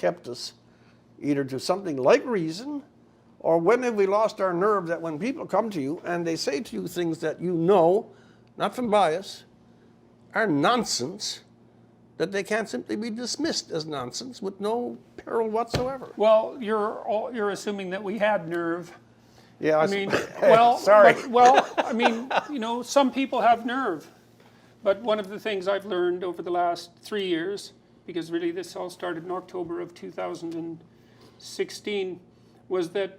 kept us either to something like reason, or when have we lost our nerve that when people come to you and they say to you things that you know, not from bias, are nonsense, that they can't simply be dismissed as nonsense with no peril whatsoever. Well, you're assuming that we had nerve. Yeah, I mean, well, sorry. I mean, some people have nerve. But one of the things I've learned over the last 3 years, because really this all started in October of 2016, was that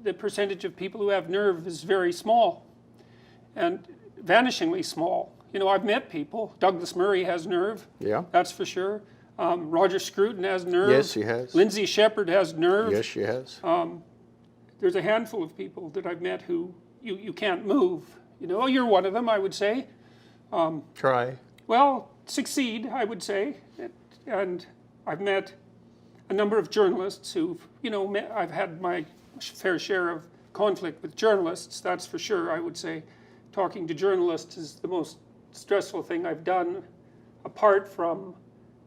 the percentage of people who have nerve is very small, and vanishingly small. I've met people. Douglas Murray has nerve. Yeah. That's for sure. Roger Scruton has nerve. Yes, he has. Lindsay Shepherd has nerve. Yes, she has. There's a handful of people that I've met who you can't move. You're one of them, I would say. Try. Well, succeed, I would say. And I've met a number of journalists who've, I've had my fair share of conflict with journalists, that's for sure, I would say. Talking to journalists is the most stressful thing I've done, apart from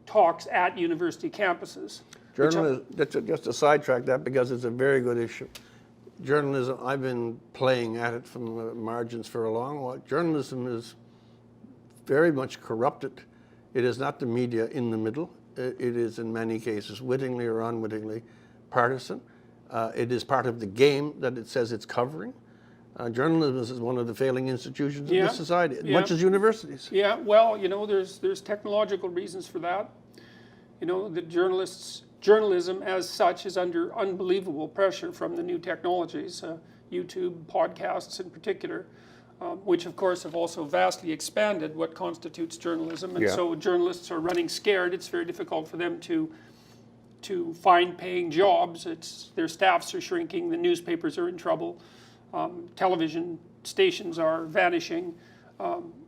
talks at university campuses. Journalism, just to sidetrack that, because it's a very good issue. Journalism, I've been playing at it from the margins for a long while. Journalism is very much corrupted. It is not the media in the middle. It is in many cases, wittingly or unwittingly, partisan. It is part of the game that it says it's covering. Journalism is one of the failing institutions in this society, as much as universities. Yeah, well, there's technological reasons for that. The journalism as such is under unbelievable pressure from the new technologies, YouTube, podcasts in particular, which of course have also vastly expanded what constitutes journalism. And so journalists are running scared. It's very difficult for them to find paying jobs. Their staffs are shrinking, the newspapers are in trouble, television stations are vanishing.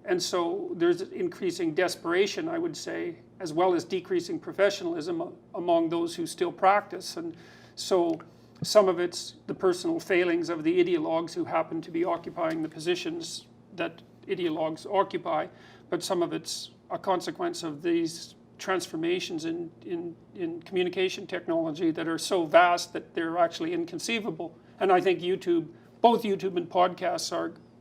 And so there's increasing desperation, I would say, as well as decreasing professionalism among those who still practice. And so some of it's the personal failings of the ideologues who happen to be occupying the positions that ideologues occupy, but some of it's a consequence of these transformations in communication technology that are so vast that they're actually inconceivable. And I think both YouTube and podcasts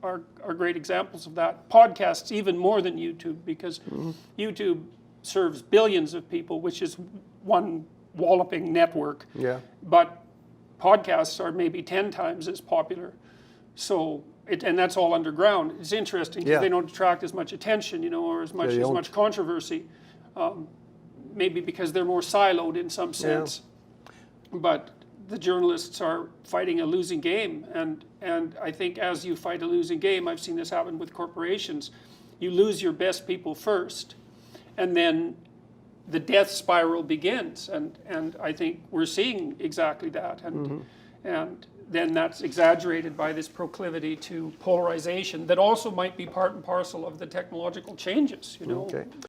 are great examples of that. Podcasts even more than YouTube, because YouTube serves billions of people, which is one walloping network. Yeah. But podcasts are maybe 10 times as popular. So, and that's all underground. It's interesting because they don't attract as much attention, or as much controversy. Maybe because they're more siloed in some sense. But the journalists are fighting a losing game, and I think as you fight a losing game, I've seen this happen with corporations, you lose your best people first, and then the death spiral begins, and I think we're seeing exactly that, and then that's exaggerated by this proclivity to polarization that also might be part and parcel of the technological changes, Okay.